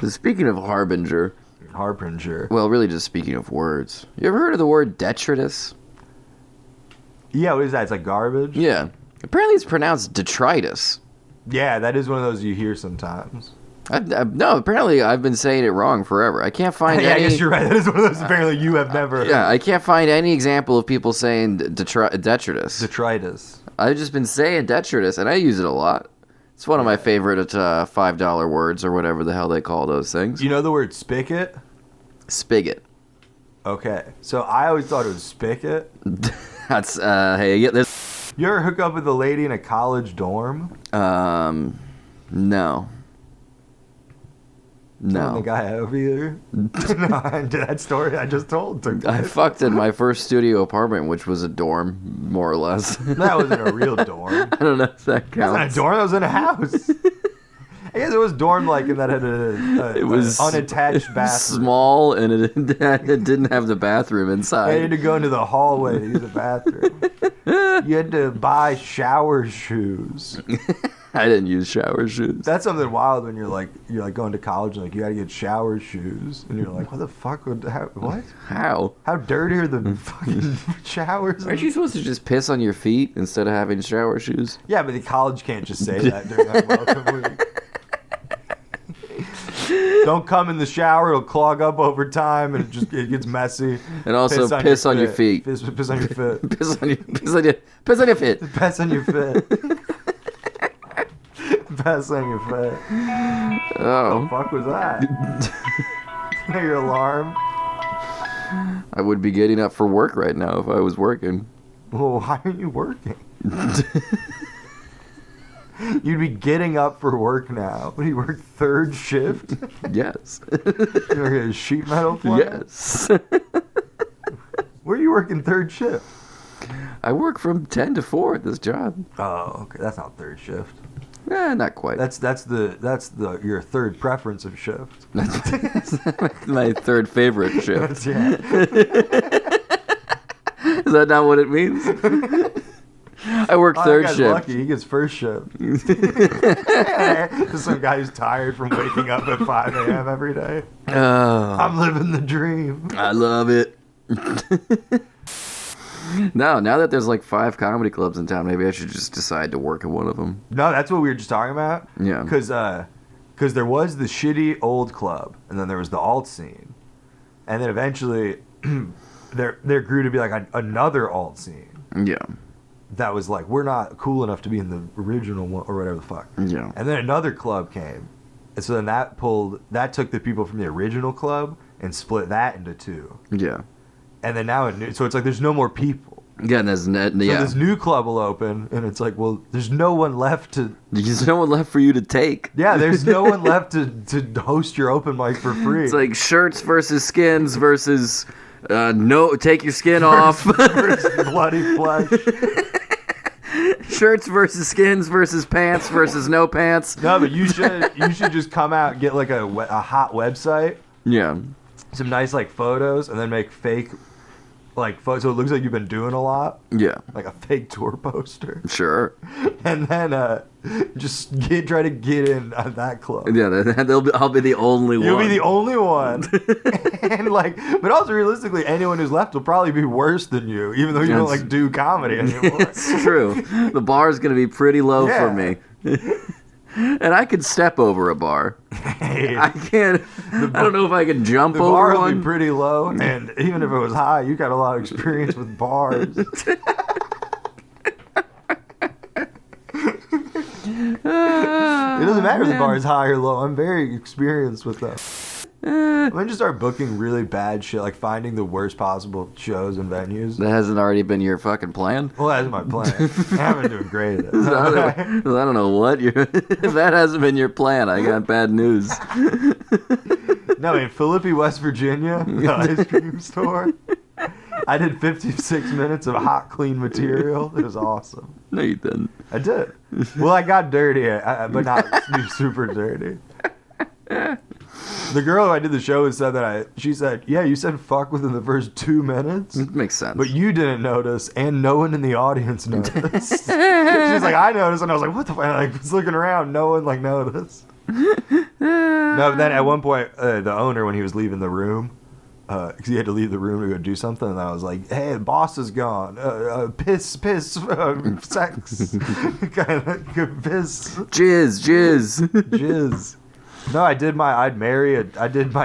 Speaking of harbinger, Harbinger. well, really just speaking of words. You ever heard of the word detritus? Yeah, what is that? It's like garbage? Yeah. Apparently, it's pronounced detritus. Yeah, that is one of those you hear sometimes. No, apparently I've been saying it wrong forever. I can't find Yeah, any. I guess you're right. That is one of those apparently you have never. Yeah, I can't find any example of people saying detritus. Detritus. I've just been saying detritus, and I use it a lot. It's one of my favorite $5 words or whatever the hell they call those things. You know the word spigot? Spigot. Okay, so I always thought it was spigot. That's hey, yeah, this. You ever hook up with a lady in a college dorm? No. I don't No. think I have either. No, that story I just told. I fucked in my first studio apartment, which was a dorm, more or less. That wasn't a real dorm. I don't know if that That wasn't counts. a dorm. That was in a house. I guess it was dorm-like in that it had It was unattached bathroom. small, and it didn't have the bathroom You inside. had to go into the hallway to use the bathroom. You had to buy shower shoes. I didn't use shower shoes. That's something wild when you're like going to college and like you gotta get shower shoes, and you're like, what the fuck would what? How? How dirty are the fucking showers? Aren't you supposed to just piss on your feet instead of having shower shoes? Yeah, but the college can't just say that during that welcome week. Don't come in the shower; it'll clog up over time, and it gets messy. And also piss on your feet. Piss on your foot. Piss on your feet. Piss on your foot. Piss on your foot. Oh. The fuck was that? Your alarm? I would be getting up for work right now if I was working. Well, why are you working? You'd be getting up for work now. What do you work third shift? Yes. You work at a sheet metal plant? Yes. Where are you working third shift? I work from 10 to 4 at this job. Oh, okay. That's not third shift. Not quite. That's your third preference of shift. That's my third favorite shift. Yeah. Is that not what it means? I work third that guy's shift. lucky. He gets first shift. Some guy who's tired from waking up at 5 a.m. every day. Oh, I'm living the dream. I love it. No, now that there's like 5 comedy clubs in town, maybe I should just decide to work at one of them. No, that's what we were just talking about. Yeah. Because there was the shitty old club, and then there was the alt scene. And then eventually, there grew to be like another alt scene. Yeah. That was like, we're not cool enough to be in the original one, or whatever the fuck. Yeah. And then another club came. And so then that took the people from the original club and split that into 2. Yeah. And then now, so it's like there's no more people. Yeah, and there's So yeah. this new club will open, and it's like, well, there's no one left to... There's no one left for you to take. Yeah, there's no one left to host your open mic for free. It's like shirts versus skins versus no, take your skin off. Versus bloody flesh. Shirts versus skins versus pants versus no pants. No, but you should just come out and get like a hot website, Yeah. some nice like photos, and then make fake like photos so it looks like you've been doing a lot, Yeah. like a fake tour poster, Sure. and then just try to get in at that club. Yeah, I'll be the only one. You'll be the only one. And like, but also realistically, anyone who's left will probably be worse than you, even though you don't like do comedy anymore. It's true. The bar's gonna be pretty low for Yeah. me. And I could step over a bar. I can't. I don't know if I can jump The over bar will one. be pretty low, and even if it was high, you got a lot of experience with bars. It doesn't matter if the bar is high or low. I'm very experienced with them. I'm gonna just start booking really bad shit, like finding the worst possible shows and venues. That hasn't already been your fucking plan. Well, that's my plan. I haven't been doing great at it. I don't know what you. If that hasn't been your plan, I got bad news. No, in Philippi, West Virginia, the ice cream store, I did 56 minutes of hot, clean material. It was awesome. No, you didn't. I did. Well, I got dirty, but not super dirty. The girl who I did the show with said she said, yeah, you said fuck within the first 2 minutes. It makes sense. But you didn't notice, and no one in the audience noticed. She's like, I noticed, and I was like, what the fuck? I was looking around, no one noticed. No, but then at one point, the owner, when he was leaving the room, because he had to leave the room to go do something, and I was like, hey, the boss is gone. Piss, sex, kind of piss. Jizz. No, I did my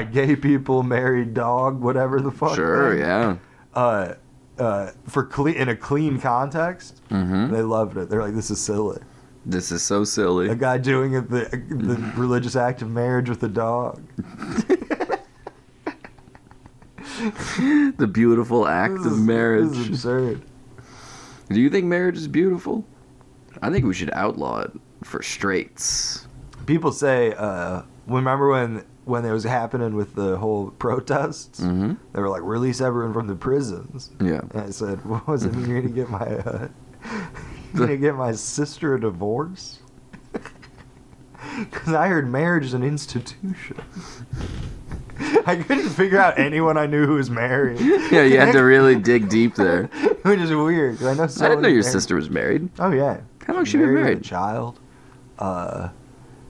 gay people married dog, whatever the fuck. Sure, thing. yeah. In a clean context, they loved it. They're like, this is silly. This is so silly. A guy doing the religious act of marriage with a dog. The beautiful act of marriage. This is absurd. Do you think marriage is beautiful? I think we should outlaw it for straights. People say, remember when it was happening with the whole protests? Mm-hmm. They were like, release everyone from the prisons. Yeah. And I said, what was it? You're going to get my, you're going to get my sister a divorce? Because I heard marriage is an institution. I couldn't figure out anyone I knew who was married. Yeah, you had to really dig deep there. Which is weird. 'Cause I know I didn't know your sister was married. Oh, yeah. How long she been with married? a child. I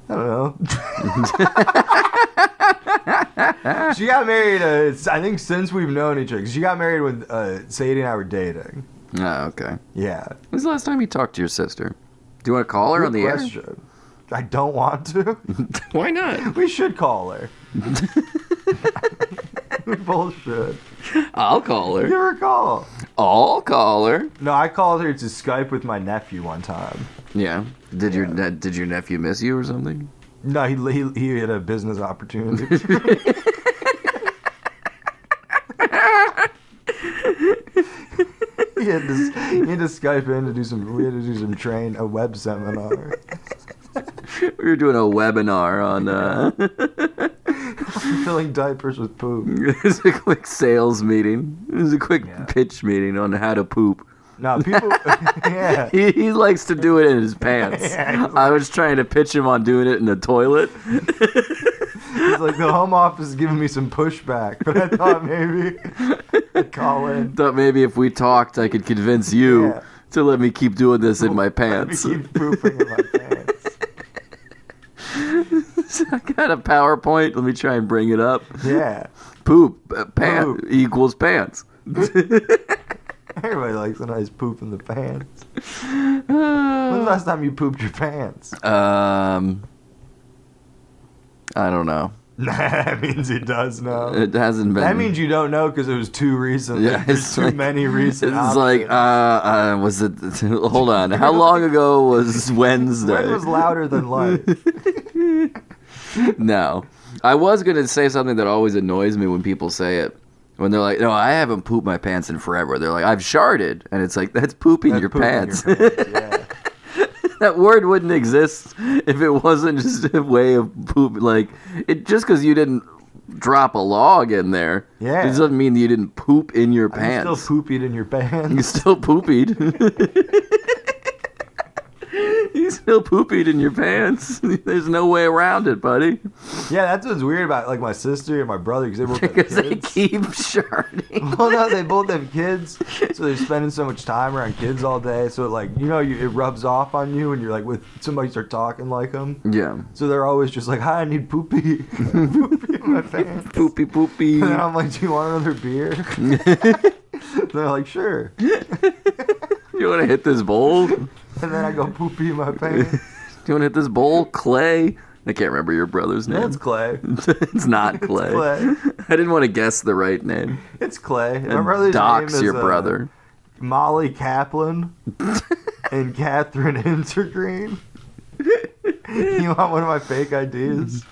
don't know. She got married, I think, since we've known each other. She got married when Sadie and I were dating. Oh, okay. Yeah. When's the last time you talked to your sister? Do you want to call her Good on the question. I don't want to. air? Why not? We should call her. We both should. I'll call Give her. her a call. I'll call her. No, I called her to Skype with my nephew one time. Yeah. Did your nephew miss you or something? No, he had a business opportunity. He had to Skype in to do some. We had to do a web seminar. We were doing a webinar on. Filling diapers with poop. It was a quick sales meeting. It was a quick Yeah. pitch meeting on how to poop. No, people. Yeah. He likes to do it in his pants. Yeah, I was trying to pitch him on doing it in the toilet. He's like, the home office is giving me some pushback, but I thought maybe I'd call in. Thought maybe if we talked, I could convince you Yeah. to let me keep doing this in my Let me pants. keep pooping in my pants. I got a PowerPoint. Let me try and bring it up. Yeah. Poop, pant Poop. equals pants. Everybody likes a nice poop in the pants. When's the last time you pooped your pants? I don't know. That means he does know. It hasn't been. That means you don't know because it was too recent. Yeah, There's it's too like- many recent It's like, options. was it? Hold on. How long ago was Wednesday? When was louder than life? No. I was going to say something that always annoys me when people say it. When they're like, no, I haven't pooped my pants in forever. They're like, I've sharded. And it's like, that's pooping That's your pooping pants. your pants, yeah. That word wouldn't exist if it wasn't just a way of poop. Like, it just because you didn't drop a log in there, Yeah. it doesn't mean that you didn't poop in your You pants. still poopied in your pants. You still poopied. You still poopied in your pants. There's no way around it, buddy. Yeah, that's what's weird about like my sister and my brother because they both have Because they kids. keep sharding. Well, no, they both have kids, so they're spending so much time around kids all day. So like, it rubs off on you when you're like with somebody start talking like them. Yeah. So they're always just like, "Hi, I need poopy, poopy in my pants." Poopy, poopy. And then I'm like, "Do you want another beer?" They're like, "Sure." You want to hit this bowl? And then I go poopy in my pants. Do you want to hit this bowl? Clay? I can't remember your brother's name. That's Clay. It's not Clay. Clay. I didn't want to guess the right name. It's Clay. My And brother's dox name is your brother. Molly Kaplan and Catherine Intergreen. You want one of my fake IDs?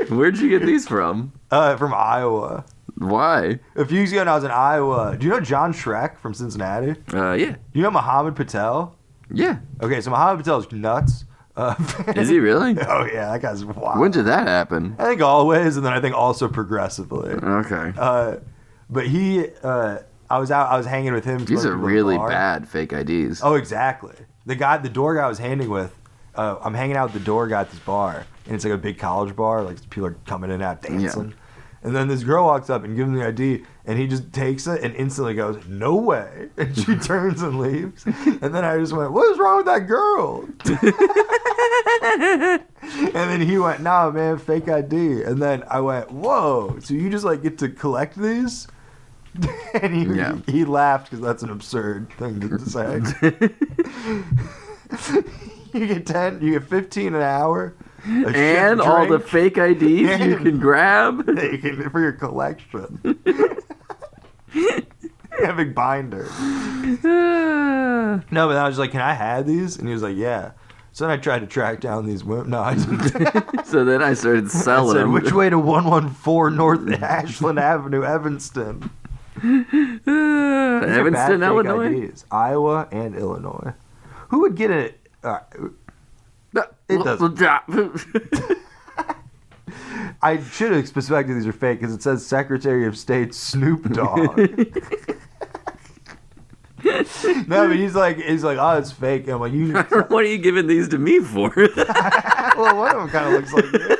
Where'd you get these from? From Iowa. Why? A few years ago when I was in Iowa, do you know John Schreck from Cincinnati? Do Yeah. you know Muhammad Patel? Yeah. Okay, so Muhammad Patel is nuts. Is he really? Oh yeah, that guy's wild. When did that happen? I think always, and then I think also progressively. Okay. But I was hanging with him. These to are the really bar. bad fake IDs. Oh, exactly. The door guy I was hanging with, I'm hanging out with the door guy at this bar, and it's like a big college bar, like people are coming in and out dancing. Yeah. And then this girl walks up and gives him the ID, and he just takes it and instantly goes, "No way!" And she turns and leaves. And then I just went, "What is wrong with that girl?" And then he went, "Nah, man, fake ID." And then I went, "Whoa! So you just like get to collect these?" And he laughed because that's an absurd thing to say. You get 10, you get 15 an hour, And all the fake IDs you can grab. for your collection. A big binder. No, but I was like, "Can I have these?" And he was like, "Yeah." So So then I tried to track down these women. No, I didn't. So then I started I selling said, them. which way to 114 North Ashland Avenue, Evanston? These are bad Evanston, fake Illinois? IDs. Iowa and Illinois. Who would get it? It doesn't. I should have suspected these are fake because it says Secretary of State Snoop Dogg. No, but he's like, oh, it's fake. And I'm like, you. What are you giving these to me for? Well, one of them kind of looks like you.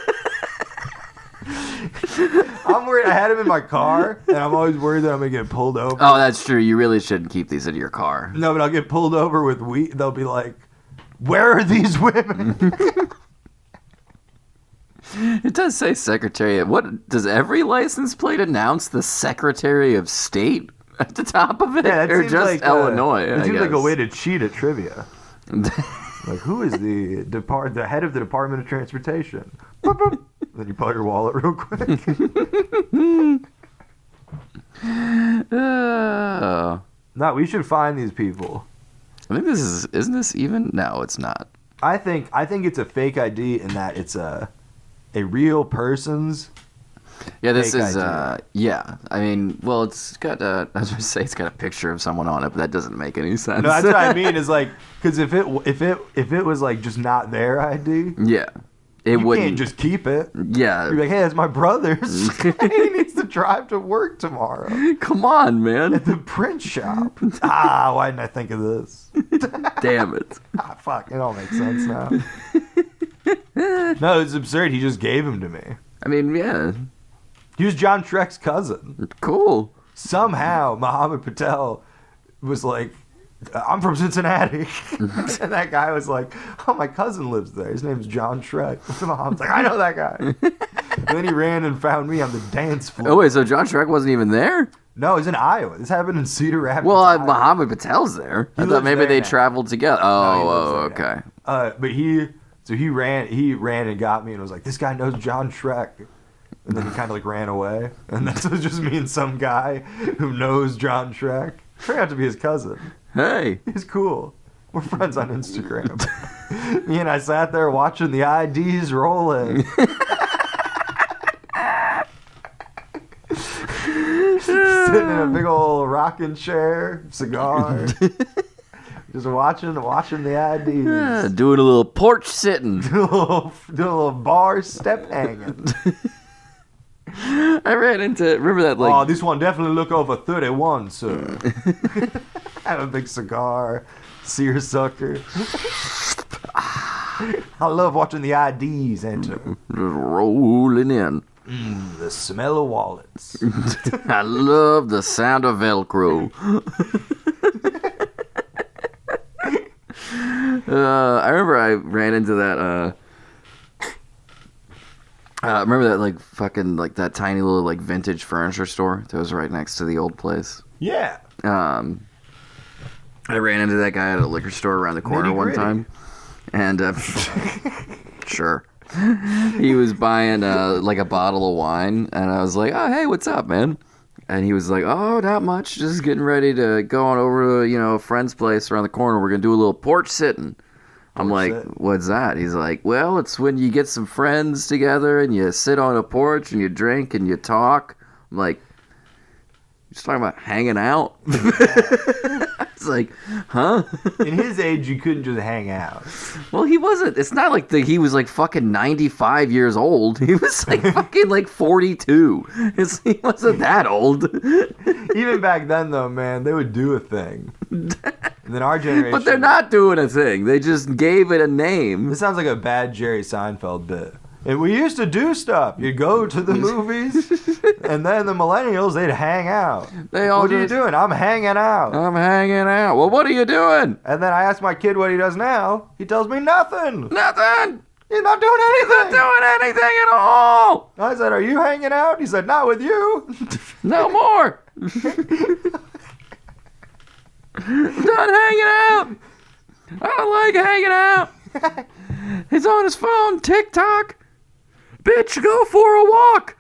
I'm worried. I had him in my car, and I'm always worried that I'm gonna get pulled over. Oh, that's true. You really shouldn't keep these in your car. No, but I'll get pulled over with weed. They'll be like, "Where are these women?" It does say Secretary of... What does every license plate announce the Secretary of State at the top of it? Yeah, that or seems just like Illinois? It I seems like a guess. way to cheat at trivia. Like, who is the head of the Department of Transportation? Boop, boop. Then you pull your wallet real quick. No, we should find these people. I think this is... Isn't this even? No, it's not. I think it's a fake ID in that it's a real person's. Yeah, this fake is... ID. Yeah. I mean, well, it's got a... I was going to say it's got a picture of someone on it, but that doesn't make any sense. No, that's what I mean. Is like, because if it was like just not their ID, Yeah. It you wouldn't... can't just keep it. Yeah. You're like, hey, that's my brother's. He needs to drive to work tomorrow Come on, man. at the print shop. Why didn't I think of this? Damn it. Fuck, it all makes sense now. No, it's absurd. He just gave him to me. I mean, yeah. He was John Shrek's cousin. Cool. Somehow, Muhammad Patel was like, I'm from Cincinnati. And that guy was like, oh, my cousin lives there. His name's John Shrek. Muhammad's like, I know that guy. And then he ran and found me on the dance floor. Oh, wait, so John Shrek wasn't even there? No, he's in Iowa. This happened in Cedar Rapids. Well, Iowa. Muhammad Patel's there. I thought lives maybe there they now. traveled together. No, Oh, he lives there okay. now. But he ran and got me and was like, this guy knows John Shrek. And then he kind of like ran away. And that was just me and some guy who knows John Shrek. Turned out to be his cousin. Hey. He's cool. We're friends on Instagram. Me and I sat there watching the IDs rolling. Sitting in a big old rocking chair, cigar. Just watching the IDs. Yeah, doing a little porch sitting. Doing a little bar step hanging. I ran into... Remember that, like... Oh, this one definitely look over 31, sir. Have a big cigar, seersucker. I love watching the IDs enter. Just rolling in. The smell of wallets. I love the sound of Velcro. I remember I ran into that... remember that, like, fucking, like, that tiny little, like, vintage furniture store that was right next to the old place? Yeah. I ran into that guy at a liquor store around the corner one Nitty-gritty. time. And, sure. He was buying, like, a bottle of wine. And I was like, oh, hey, what's up, man? And he was like, oh, not much. Just getting ready to go on over to, a friend's place around the corner. We're going to do a little porch sitting. I'm like, what's that? He's like, well, it's when you get some friends together and you sit on a porch and you drink and you talk. I'm like, you're just talking about hanging out? It's like, huh? In his age, you couldn't just hang out. Well, he wasn't. It's not like he was like fucking 95 years old. He was like fucking like 42. He wasn't that old. Even back then, though, man, they would do a thing. And then our generation... But they're not doing a thing. They just gave it a name. This sounds like a bad Jerry Seinfeld bit. And we used to do stuff. You'd go to the movies, and then the millennials, they'd hang out. They all what are you just- doing? I'm hanging out. I'm hanging out. Well, what are you doing? And then I ask my kid what he does now. He tells me nothing. Nothing. He's not doing Not anything. doing anything at all. I said, are you hanging out? He said, not with you. No more. I'm done hanging out. I don't like hanging out. He's on his phone, TikTok. Bitch, go for a walk.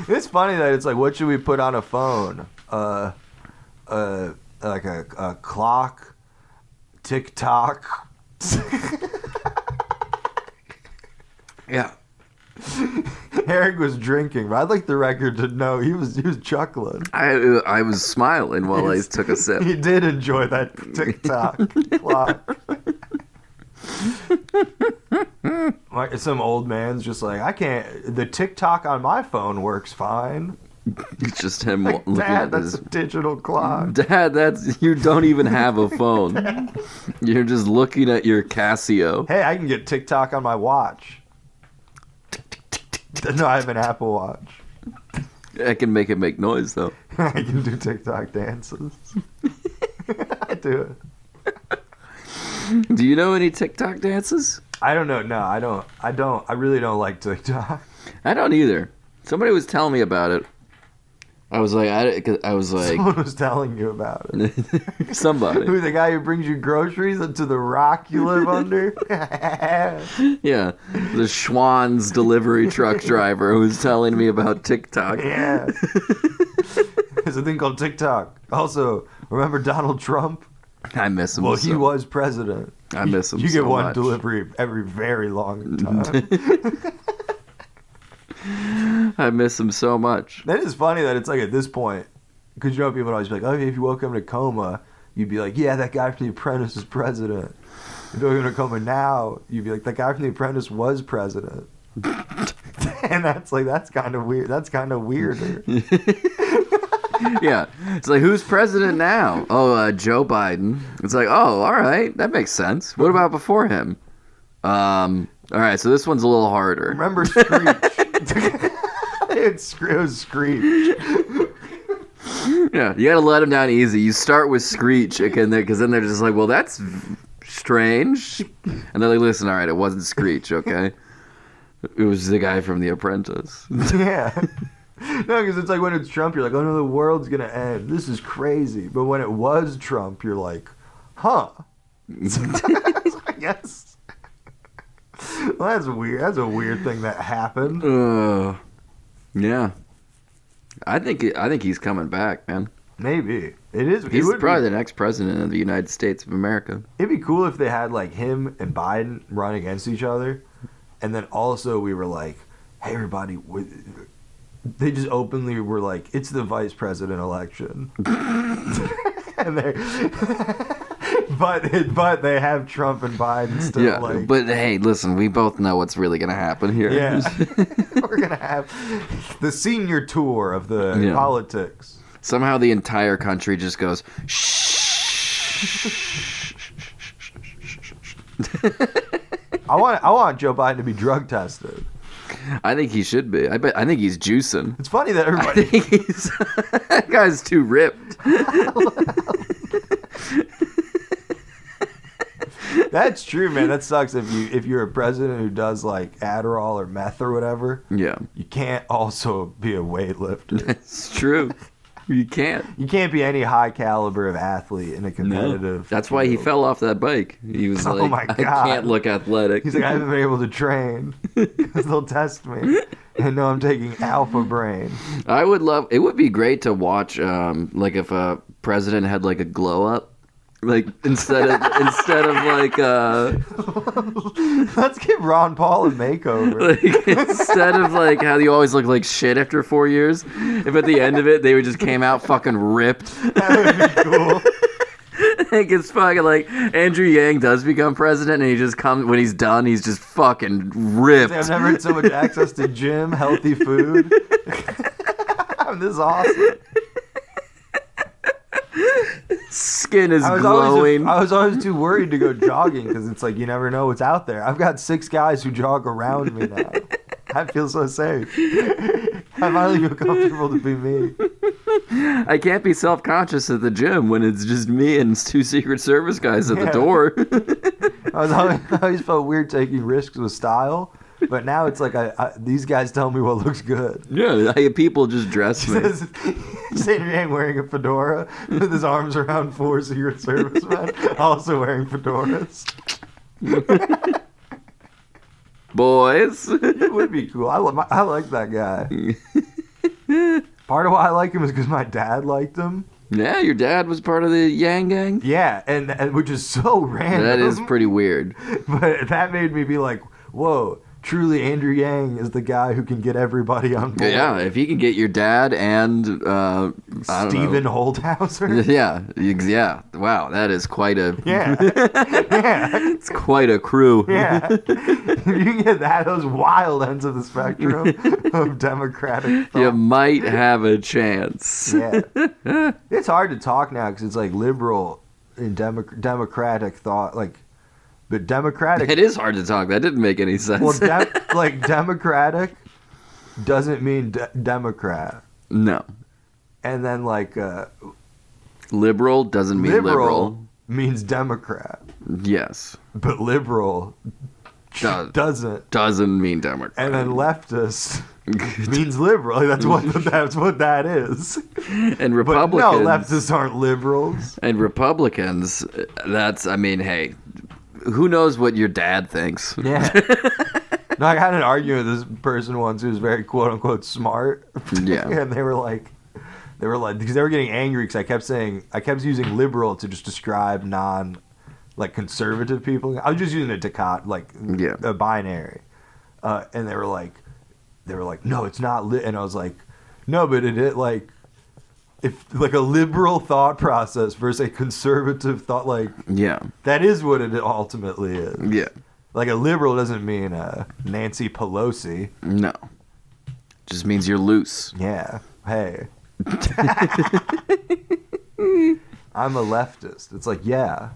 It's funny that it's like, what should we put on a phone? Like a clock, TikTok, Yeah. Eric was drinking, but I'd like the record to know he was chuckling. I was smiling while I took a sip. He did enjoy that TikTok clock. Like some old man's just like, I can't. The TikTok on my phone works fine. It's just him Like, looking Dad, at that's his... a digital clock. Dad, that's... You don't even have a phone. You're just looking at your Casio. Hey, I can get TikTok on my watch. No, I have an Apple Watch. I can make it make noise, though. I can do TikTok dances. I do it. Do you know any TikTok dances? I don't know. No, I don't. I really don't like TikTok. I don't either. Somebody was telling me about it. I was like, Someone was telling you about it. Somebody. Who, the guy who brings you groceries to the rock you live under? Yeah, the Schwann's delivery truck driver who was telling me about TikTok. Yeah. There's a thing called TikTok. Also, remember Donald Trump? I miss him. Well, he was president. I miss him. You so get one much. delivery every very long time. I miss him so much. That is funny that it's like at this point, because you know people always be like, oh, if you woke up in a coma, you'd be like, yeah, that guy from The Apprentice is president. If you woke up in a coma now, you'd be like, that guy from The Apprentice was president. And that's kind of weird. That's kind of weirder. Yeah, it's like, who's president now? Oh, Joe Biden. It's like, oh, all right, that makes sense. What about before him? All right, so this one's a little harder. Remember Screech? It was Screech. Yeah, you gotta let him down easy. You start with Screech, because then they're just like, well, that's strange. And they're like, listen, all right, it wasn't Screech, okay? It was the guy from The Apprentice. Yeah. No, because it's like when it's Trump, you're like, oh no, the world's gonna end. This is crazy. But when it was Trump, you're like, huh? I guess. Well, that's weird. That's a weird thing that happened. Yeah. I think he's coming back, man. Maybe it is. He's probably the next president of the United States of America. It'd be cool if they had like him and Biden run against each other, and then also we were like, hey, everybody. They just openly were like, it's the vice president election. And but they have Trump and Biden still. Yeah, like, but hey, listen, we both know what's really going to happen here. Yeah. We're going to have the senior tour of the politics. Somehow the entire country just goes, shh. I want Joe Biden to be drug tested. I think he should be. I think he's juicing. It's funny that everybody... I think that guy's too ripped. That's true, man. That sucks if you're a president who does like Adderall or meth or whatever. Yeah. You can't also be a weightlifter. That's true. You can't. You can't be any high caliber of athlete in a competitive. No. That's why he fell off that bike. He was like, oh my God. I can't look athletic. He's like, I haven't been able to train because they'll test me and know I'm taking alpha brain. It would be great to watch, like if a president had like a glow up. Like instead of like let's give Ron Paul a makeover. Like, instead of like how you always look like shit after 4 years, if at the end of it they would just came out fucking ripped. That would be cool. Like it's fucking like Andrew Yang does become president and he just comes when he's done, he's just fucking ripped. I've never had so much access to gym, healthy food. This is awesome. Skin is glowing. I was always too worried to go jogging because it's like you never know what's out there. I've got 6 guys who jog around me now. I feel so safe. I finally feel comfortable to be me. I can't be self-conscious at the gym when it's just me and 2 Secret Service guys at the door. I always felt weird taking risks with style. But now it's like these guys tell me what looks good. Yeah, people just dress me. Sandra Yang wearing a fedora with his arms around 4 Secret Service men, also wearing fedoras. Boys. It would be cool. I like that guy. Part of why I like him is because my dad liked him. Yeah, your dad was part of the Yang Gang? Yeah, and which is so random. That is pretty weird. But that made me be like, whoa, truly Andrew Yang is the guy who can get everybody on board. Yeah, if he can get your dad and Stephen Holdhauser. Yeah. Wow, that is quite a Yeah. It's quite a crew. Yeah. If you can get those wild ends of the spectrum of Democratic thought. You might have a chance. Yeah. It's hard to talk now because it's like liberal and democratic thought, like, but democratic. It is hard to talk. That didn't make any sense. Well, like democratic doesn't mean Democrat, No. and then like Liberal doesn't mean liberal. means Democrat, Yes. but liberal Doesn't mean Democrat. and then leftist means liberal. Like, that's what that is. And But Republicans. no, leftists aren't liberals. And Republicans, hey, who knows what your dad thinks? Yeah. No, I had an argument with this person once who was very quote unquote smart. Yeah. And they were like, because they were getting angry because I kept using liberal to just describe conservative people. I was just using a a binary. And they were like, no, it's not and I was like, no, but it like, if like a liberal thought process versus a conservative thought, like, Yeah. that is what it ultimately is. Yeah. Like, a liberal doesn't mean Nancy Pelosi. No. Just means you're loose. Yeah. Hey. I'm a leftist. It's like, yeah.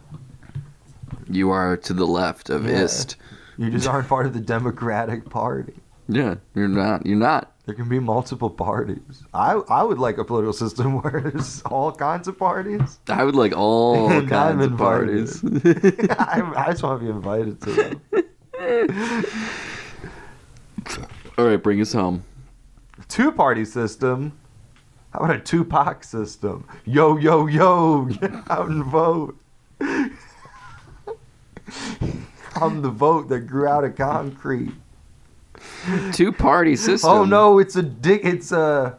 You are to the left of Yeah. IST. You just aren't part of the Democratic Party. Yeah, you're not. You're not. There can be multiple parties. I would like a political system where there's all kinds of parties. I would like all And kinds I'm of parties. I just want to be invited to them. All right, bring us home. Two-party system. How about a Tupac system? Yo, yo, yo, get out and vote. I'm the vote that grew out of concrete. Two-party system. Oh no, it's hold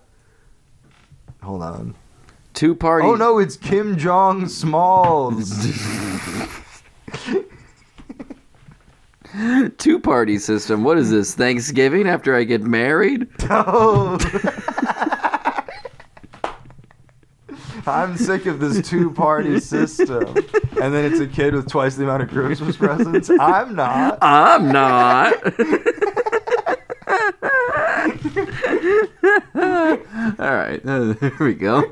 on. Two-party. Oh no, it's Kim Jong Smalls. Two-party system. What is this? Thanksgiving after I get married? No. I'm sick of this two-party system. And then it's a kid with twice the amount of Christmas presents. I'm not. I'm not. All right. There we go.